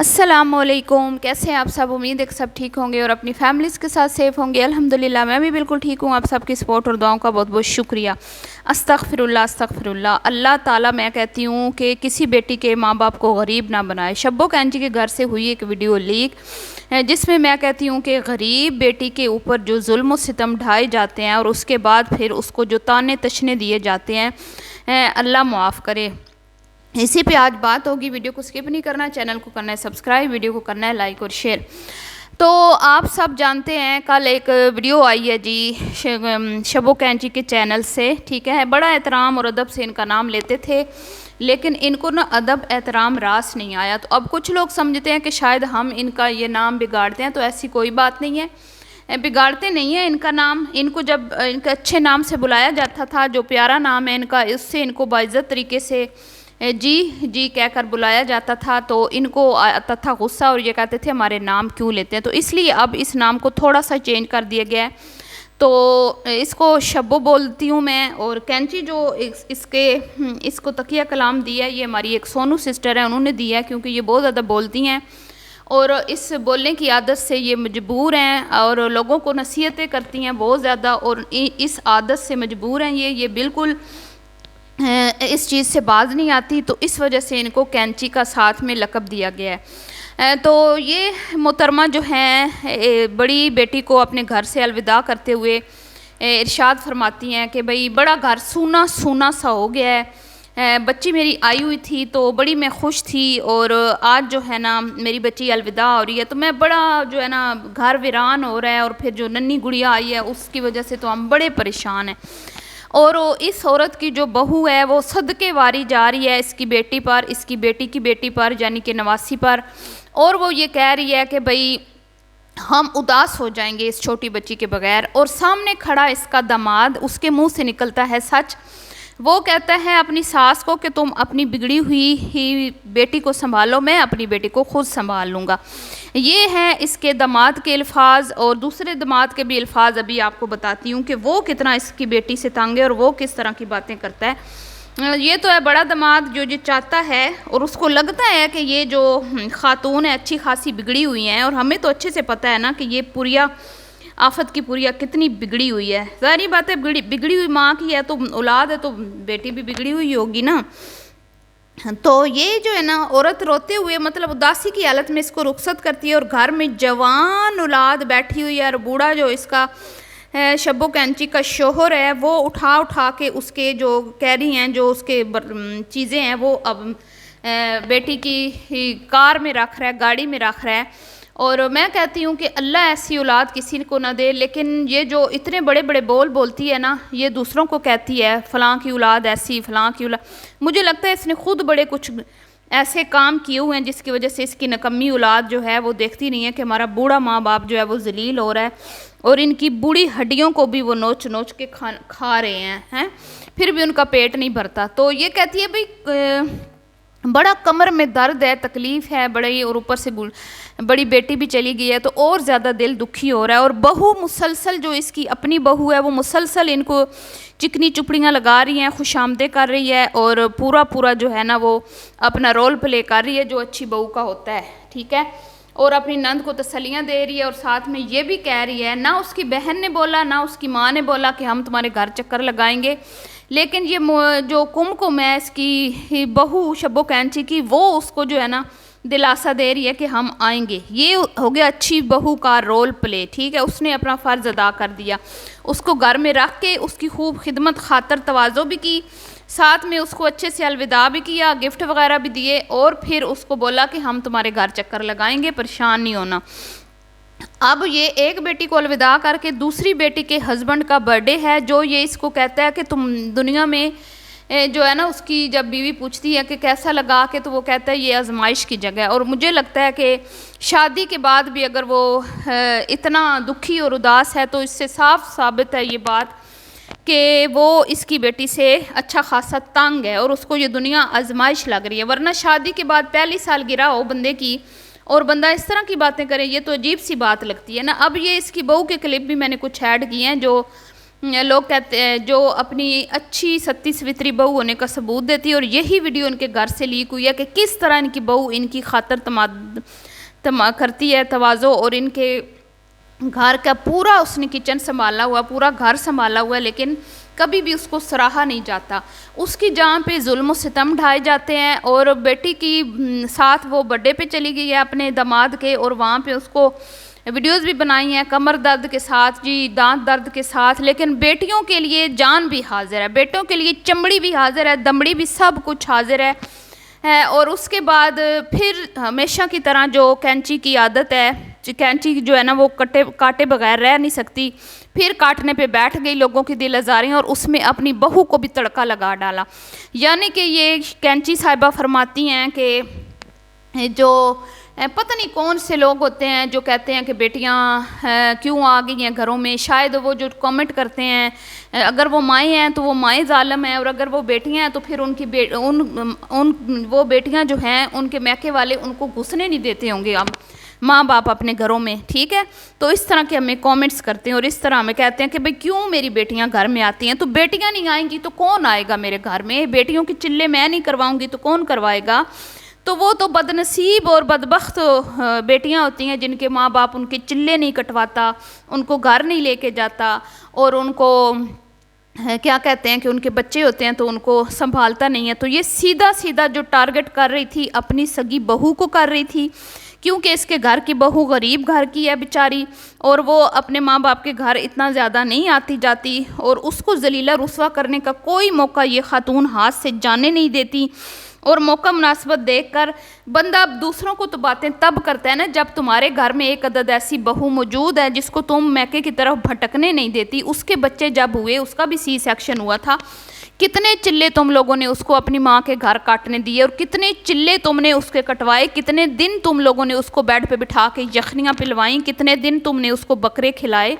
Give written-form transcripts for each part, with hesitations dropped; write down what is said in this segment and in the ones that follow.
السلام علیکم، کیسے ہیں آپ سب؟ امید ہے کہ سب ٹھیک ہوں گے اور اپنی فیملیز کے ساتھ سیف ہوں گے۔ الحمدللہ میں بھی بالکل ٹھیک ہوں۔ آپ سب کی سپورٹ اور دعاؤں کا بہت بہت شکریہ۔ استغفراللہ استغفراللہ۔ اللہ تعالیٰ میں کہتی ہوں کہ کسی بیٹی کے ماں باپ کو غریب نہ بنائے۔ شبو کینچی کے گھر سے ہوئی ایک ویڈیو لیک جس میں کہتی ہوں کہ غریب بیٹی کے اوپر جو ظلم و ستم ڈھائے جاتے ہیں اور اس کے بعد پھر اس کو جو طعنے تشنے دیے جاتے ہیں، اللہ معاف کرے۔ اسی پہ آج بات ہوگی۔ ویڈیو کو سکپ نہیں کرنا، چینل کو کرنا ہے سبسکرائب، ویڈیو کو کرنا ہے لائک اور شیئر۔ تو آپ سب جانتے ہیں کل ایک ویڈیو آئی ہے جی شبو کینچی کے چینل سے، ٹھیک ہے۔ بڑا احترام اور ادب سے ان کا نام لیتے تھے، لیکن ان کو نا ادب احترام راس نہیں آیا۔ تو اب کچھ لوگ سمجھتے ہیں کہ شاید ہم ان کا یہ نام بگاڑتے ہیں، تو ایسی کوئی بات نہیں ہے، بگاڑتے نہیں ہیں ان کا نام۔ ان کو جب ان کے اچھے نام سے بلایا جاتا تھا، جو پیارا نام ہے ان کا، اس سے ان کو باعزت طریقے سے جی کہہ کر بلایا جاتا تھا، تو ان کو آتا تھا غصہ اور یہ کہتے تھے ہمارے نام کیوں لیتے ہیں۔ تو اس لیے اب اس نام کو تھوڑا سا چینج کر دیا گیا ہے، تو اس کو شبو بولتی ہوں میں۔ اور کینچی جو اس کو تقیہ کلام دیا ہے، یہ ہماری ایک سونو سسٹر ہے، انہوں نے دیا ہے، کیونکہ یہ بہت زیادہ بولتی ہیں اور اس بولنے کی عادت سے یہ مجبور ہیں اور لوگوں کو نصیحتیں کرتی ہیں بہت زیادہ، اور اس عادت سے مجبور ہیں یہ بالکل اس چیز سے باز نہیں آتی، تو اس وجہ سے ان کو کینچی کا ساتھ میں لقب دیا گیا ہے۔ تو یہ محترمہ جو ہیں بڑی بیٹی کو اپنے گھر سے الوداع کرتے ہوئے ارشاد فرماتی ہیں کہ بھئی بڑا گھر سونا سونا سا ہو گیا ہے، بچی میری آئی ہوئی تھی تو بڑی میں خوش تھی، اور آج جو ہے نا میری بچی الوداع ہو رہی ہے تو میں بڑا جو ہے نا گھر ویران ہو رہا ہے، اور پھر جو ننھی گڑیا آئی ہے اس کی وجہ سے تو ہم بڑے پریشان ہیں۔ اور اس عورت کی جو بہو ہے وہ صدقے واری جا رہی ہے اس کی بیٹی پر، اس کی بیٹی کی بیٹی پر، یعنی کہ نواسی پر، اور وہ یہ کہہ رہی ہے کہ بھئی ہم اداس ہو جائیں گے اس چھوٹی بچی کے بغیر۔ اور سامنے کھڑا اس کا داماد، اس کے منہ سے نکلتا ہے سچ۔ وہ کہتا ہے اپنی ساس کو کہ تم اپنی بگڑی ہوئی ہی بیٹی کو سنبھالو، میں اپنی بیٹی کو خود سنبھال لوں گا۔ یہ ہیں اس کے داماد کے الفاظ، اور دوسرے داماد کے بھی الفاظ ابھی آپ کو بتاتی ہوں کہ وہ کتنا اس کی بیٹی سے تنگ ہے اور وہ کس طرح کی باتیں کرتا ہے۔ یہ تو ہے بڑا داماد جو چاہتا ہے، اور اس کو لگتا ہے کہ یہ جو خاتون ہے اچھی خاصی بگڑی ہوئی ہیں، اور ہمیں تو اچھے سے پتہ ہے نا کہ یہ پوریا آفت کی پوریا کتنی بگڑی ہوئی ہے۔ ظاہری بات ہے بگڑی ہوئی ماں کی ہے تو اولاد ہے تو بیٹی بھی بگڑی ہوئی ہوگی نا۔ تو یہ جو ہے نا عورت روتے ہوئے مطلب اداسی کی حالت میں اس کو رخصت کرتی ہے، اور گھر میں جوان اولاد بیٹھی ہوئی ہے، اور بوڑھا جو اس کا شبو کینچی کا شوہر ہے وہ اٹھا کے اس کے جو کیری ہیں، جو اس کے چیزیں ہیں، وہ اب بیٹی کی کار میں رکھ رہا ہے، گاڑی میں رکھ رہا ہے۔ اور میں کہتی ہوں کہ اللہ ایسی اولاد کسی کو نہ دے، لیکن یہ جو اتنے بڑے بڑے بولتی ہے نا، یہ دوسروں کو کہتی ہے فلاں کی اولاد ایسی، فلاں کی اولاد، مجھے لگتا ہے اس نے خود بڑے کچھ ایسے کام کیے ہوئے ہیں جس کی وجہ سے اس کی نکمی اولاد جو ہے وہ دیکھتی نہیں ہے کہ ہمارا بوڑھا ماں باپ جو ہے وہ ذلیل ہو رہا ہے، اور ان کی بوڑھی ہڈیوں کو بھی وہ نوچ نوچ کے کھا رہے ہیں، پھر بھی ان کا پیٹ نہیں بھرتا۔ تو یہ کہتی ہے بھئی بڑا کمر میں درد ہے، تکلیف ہے بڑی، اور اوپر سے بڑی بیٹی بھی چلی گئی ہے تو اور زیادہ دل دکھی ہو رہا ہے، اور بہو مسلسل جو اس کی اپنی بہو ہے وہ مسلسل ان کو چکنی چپڑیاں لگا رہی ہیں، خوش آمدیں کر رہی ہے، اور پورا جو ہے نا وہ اپنا رول پلے کر رہی ہے جو اچھی بہو کا ہوتا ہے، ٹھیک ہے۔ اور اپنی نند کو تسلیاں دے رہی ہے، اور ساتھ میں یہ بھی کہہ رہی ہے، نہ اس کی بہن نے بولا نہ اس کی ماں نے بولا کہ ہم تمہارے گھر چکر لگائیں گے، لیکن یہ جو کم ہے اس کی بہو شبو کینچی کی، وہ اس کو جو ہے نا دلاسا دے رہی ہے کہ ہم آئیں گے۔ یہ ہو گیا اچھی بہو کا رول پلے، ٹھیک ہے۔ اس نے اپنا فرض ادا کر دیا، اس کو گھر میں رکھ کے اس کی خوب خدمت خاطر تواضع بھی کی، ساتھ میں اس کو اچھے سے الوداع بھی کیا، گفٹ وغیرہ بھی دیے، اور پھر اس کو بولا کہ ہم تمہارے گھر چکر لگائیں گے، پریشان نہیں ہونا۔ اب یہ ایک بیٹی کو الوداع کر کے دوسری بیٹی کے ہسبینڈ کا برتھڈے ہے، جو یہ اس کو کہتا ہے کہ تم دنیا میں جو ہے نا، اس کی جب بیوی پوچھتی ہے کہ کیسا لگا کے، تو وہ کہتا ہے یہ آزمائش کی جگہ ہے۔ اور مجھے لگتا ہے کہ شادی کے بعد بھی اگر وہ اتنا دکھی اور اداس ہے تو اس سے صاف ثابت ہے یہ بات کہ وہ اس کی بیٹی سے اچھا خاصا تنگ ہے، اور اس کو یہ دنیا آزمائش لگ رہی ہے۔ ورنہ شادی کے بعد پہلی سالگرہ ہو بندے کی اور بندہ اس طرح کی باتیں کرے، یہ تو عجیب سی بات لگتی ہے نا۔ اب یہ اس کی بہو کے کلپ بھی میں نے کچھ ایڈ کیے ہیں جو لوگ کہتے ہیں جو اپنی اچھی ستی سوتری بہو ہونے کا ثبوت دیتی ہے، اور یہی ویڈیو ان کے گھر سے لیک ہوئی ہے کہ کس طرح ان کی بہو ان کی خاطر کرتی ہے تواضع، اور ان کے گھر کا پورا اس نے کچن سنبھالا ہوا، پورا گھر سنبھالا ہوا ہے، لیکن کبھی بھی اس کو سراہا نہیں جاتا، اس کی جہاں پہ ظلم و ستم ڈھائے جاتے ہیں۔ اور بیٹی کی ساتھ وہ برتھڈے پہ چلی گئی ہے اپنے داماد کے، اور وہاں پہ اس کو ویڈیوز بھی بنائی ہیں کمر درد کے ساتھ، جی دانت درد کے ساتھ، لیکن بیٹیوں کے لیے جان بھی حاضر ہے، بیٹوں کے لیے چمڑی بھی حاضر ہے، دمڑی بھی، سب کچھ حاضر ہے۔ اور اس کے بعد پھر ہمیشہ کی طرح جو کینچی کی عادت ہے، کینچی جو ہے نا وہ کاٹے بغیر رہ نہیں سکتی، پھر کاٹنے پہ بیٹھ گئی لوگوں کی دل آزاریاں، اور اس میں اپنی بہو کو بھی تڑکا لگا ڈالا۔ یعنی کہ یہ کینچی صاحبہ فرماتی ہیں کہ جو پتہ نہیں کون سے لوگ ہوتے ہیں جو کہتے ہیں کہ بیٹیاں کیوں آ گئی ہیں گھروں میں، شاید وہ جو کامنٹ کرتے ہیں اگر وہ مائیں ہیں تو وہ مائیں ظالم ہیں، اور اگر وہ بیٹیاں ہیں تو پھر وہ بیٹیاں جو ہیں ان کے میکے والے ان کو گھسنے نہیں دیتے ہوں گے اب ماں باپ اپنے گھروں میں، ٹھیک ہے؟ تو اس طرح کے ہمیں کامنٹس کرتے ہیں، اور اس طرح ہمیں کہتے ہیں کہ بھئی کیوں میری بیٹیاں گھر میں آتی ہیں؟ تو بیٹیاں نہیں آئیں گی تو کون آئے گا میرے گھر میں؟ بیٹیوں کے چلے میں نہیں کرواؤں گی تو کون کروائے گا؟ تو وہ تو بد نصیب اور بدبخت بیٹیاں ہوتی ہیں جن کے ماں باپ ان کے چلے نہیں کٹواتا، ان کو گھر نہیں لے کے جاتا، اور ان کو کیا کہتے ہیں کہ ان کے بچے ہوتے ہیں تو ان کو سنبھالتا نہیں ہے۔ تو یہ سیدھا سیدھا جو ٹارگٹ کر رہی تھی اپنی سگی بہو کو کر رہی تھی، کیونکہ اس کے گھر کی بہو غریب گھر کی ہے بیچاری، اور وہ اپنے ماں باپ کے گھر اتنا زیادہ نہیں آتی جاتی، اور اس کو ذلیلہ رسوا کرنے کا کوئی موقع یہ خاتون ہاتھ سے جانے نہیں دیتی۔ اور موقع مناسبت دیکھ کر بندہ اب دوسروں کو تو باتیں تب کرتا ہے نا جب تمہارے گھر میں ایک عدد ایسی بہو موجود ہے جس کو تم میکے کی طرف بھٹکنے نہیں دیتی۔ اس کے بچے جب ہوئے، اس کا بھی سی سیکشن ہوا تھا، کتنے چلے تم لوگوں نے اس کو اپنی ماں کے گھر کاٹنے دیے، اور کتنے چلے تم نے اس کے کٹوائے، کتنے دن تم لوگوں نے اس کو بیڈ پہ بٹھا کے یخنیاں پلوائیں، کتنے دن تم نے اس کو بکرے کھلائے،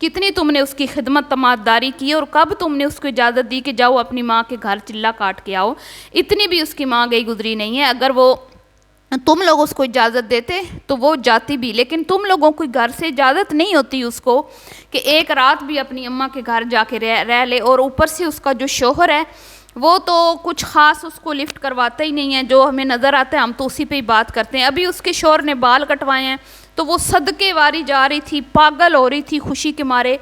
کتنی تم نے اس کی خدمت تماداری کی، اور کب تم نے اس کو اجازت دی کہ جاؤ اپنی ماں کے گھر چلا کاٹ کے آؤ؟ اتنی بھی اس کی ماں گئی گزری نہیں ہے۔ اگر وہ تم لوگ اس کو اجازت دیتے تو وہ جاتی بھی، لیکن تم لوگوں کو گھر سے اجازت نہیں ہوتی اس کو کہ ایک رات بھی اپنی اماں کے گھر جا کے رہ لے، اور اوپر سے اس کا جو شوہر ہے وہ تو کچھ خاص اس کو لفٹ کرواتا ہی نہیں ہے، جو ہمیں نظر آتا ہے ہم تو اسی پہ ہی بات کرتے ہیں۔ ابھی اس کے شوہر نے بال کٹوائے ہیں تو وہ صدقے واری جا رہی تھی، پاگل ہو رہی تھی خوشی کے مارے،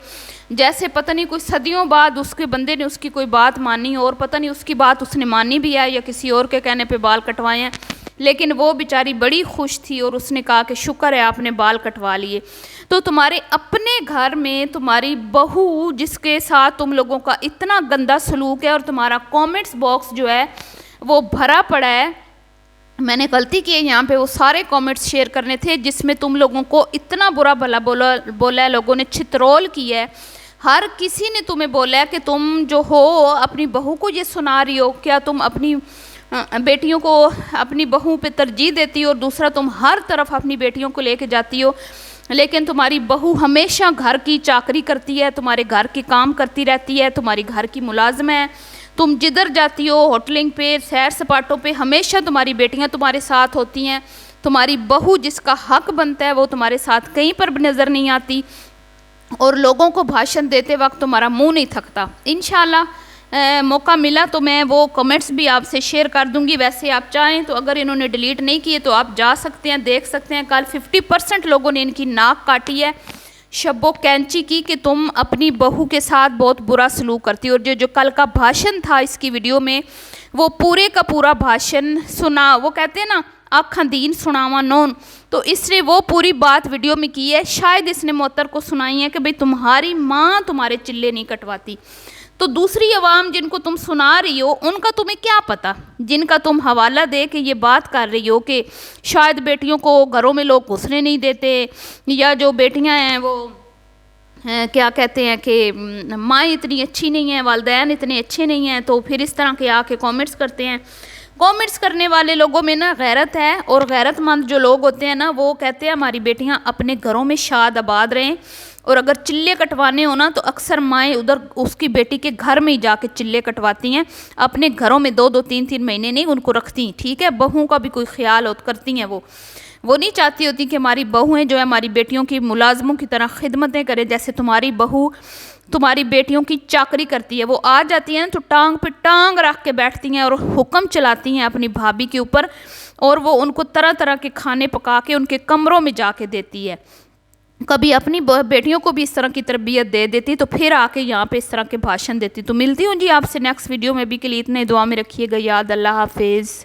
جیسے پتہ نہیں کوئی صدیوں بعد اس کے بندے نے اس کی کوئی بات مانی، اور پتہ نہیں اس کی بات اس نے مانی بھی ہے یا کسی اور کے کہنے پہ بال کٹوائے ہیں، لیکن وہ بیچاری بڑی خوش تھی، اور اس نے کہا کہ شکر ہے آپ نے بال کٹوا لیے۔ تو تمہارے اپنے گھر میں تمہاری بہو جس کے ساتھ تم لوگوں کا اتنا گندا سلوک ہے، اور تمہارا کومنٹس باکس جو ہے وہ بھرا پڑا ہے، میں نے غلطی کی ہے یہاں پہ وہ سارے کومنٹس شیئر کرنے تھے جس میں تم لوگوں کو اتنا برا بھلا بولا ہے، لوگوں نے چھترول کی ہے، ہر کسی نے تمہیں بولا ہے کہ تم جو ہو اپنی بہو کو یہ سنا رہی ہو، کیا تم اپنی بیٹیوں کو اپنی بہو پہ ترجیح دیتی ہو، اور دوسرا تم ہر طرف اپنی بیٹیوں کو لے کے جاتی ہو، لیکن تمہاری بہو ہمیشہ گھر کی چاکری کرتی ہے، تمہارے گھر کی کام کرتی رہتی ہے، تمہاری گھر کی ملازم ہے، تم جدھر جاتی ہو ہوٹلنگ پہ، سیر سپاٹوں پہ، ہمیشہ تمہاری بیٹیاں تمہارے ساتھ ہوتی ہیں، تمہاری بہو جس کا حق بنتا ہے وہ تمہارے ساتھ کہیں پر بھی نظر نہیں آتی، اور لوگوں کو بھاشن دیتے وقت تمہارا منہ نہیں تھکتا۔ انشاءاللہ موقع ملا تو میں وہ کمنٹس بھی آپ سے شیئر کر دوں گی، ویسے آپ چاہیں تو اگر انہوں نے ڈیلیٹ نہیں کیے تو آپ جا سکتے ہیں، دیکھ سکتے ہیں۔ کل 50% لوگوں نے ان کی ناک کاٹی ہے شب و کینچی کی کہ تم اپنی بہو کے ساتھ بہت برا سلوک کرتی ہو، اور جو کل کا بھاشن تھا اس کی ویڈیو میں وہ پورے کا پورا بھاشن سنا، وہ کہتے ہیں نا آکھاں دین سناواں نون، تو اس نے وہ پوری بات ویڈیو میں کی ہے، شاید اس نے معطر کو سنائی ہے کہ بھئی تمہاری ماں تمہارے چلے نہیں کٹواتی، تو دوسری عوام جن کو تم سنا رہی ہو ان کا تمہیں کیا پتہ، جن کا تم حوالہ دے کے یہ بات کر رہی ہو کہ شاید بیٹیوں کو گھروں میں لوگ گھسنے نہیں دیتے، یا جو بیٹیاں ہیں وہ کیا کہتے ہیں کہ مائیں اتنی اچھی نہیں ہیں، والدین اتنے اچھے نہیں ہیں، تو پھر اس طرح کے آ کے کامنٹس کرتے ہیں۔ کامنٹس کرنے والے لوگوں میں نا غیرت ہے، اور غیرت مند جو لوگ ہوتے ہیں نا وہ کہتے ہیں ہماری بیٹیاں اپنے گھروں میں شاد آباد رہیں، اور اگر چلے کٹوانے ہو نا تو اکثر مائیں ادھر اس کی بیٹی کے گھر میں ہی جا کے چلے کٹواتی ہیں، اپنے گھروں میں 2-2 3-3 مہینے نہیں ان کو رکھتی، ٹھیک ہے، بہوؤں کا بھی کوئی خیال کرتی ہیں وہ۔ وہ نہیں چاہتی ہوتی کہ ہماری بہویں جو ہے ہماری بیٹیوں کی ملازموں کی طرح خدمتیں کریں، جیسے تمہاری بہو تمہاری بیٹیوں کی چاکری کرتی ہے۔ وہ آ جاتی ہیں تو ٹانگ پہ ٹانگ رکھ کے بیٹھتی ہیں اور حکم چلاتی ہیں اپنی بھابھی کے اوپر، اور وہ ان کو طرح طرح کے کھانے پکا کے ان کے کمروں میں جا کے دیتی ہے۔ کبھی اپنی بیٹیوں کو بھی اس طرح کی تربیت دے دیتی تو پھر آ کے یہاں پہ اس طرح کے بھاشن دیتی۔ تو ملتی ہوں جی آپ سے نیکسٹ ویڈیو میں، بھی کے لیے اتنے دعا میں رکھیے گا یاد۔ اللہ حافظ۔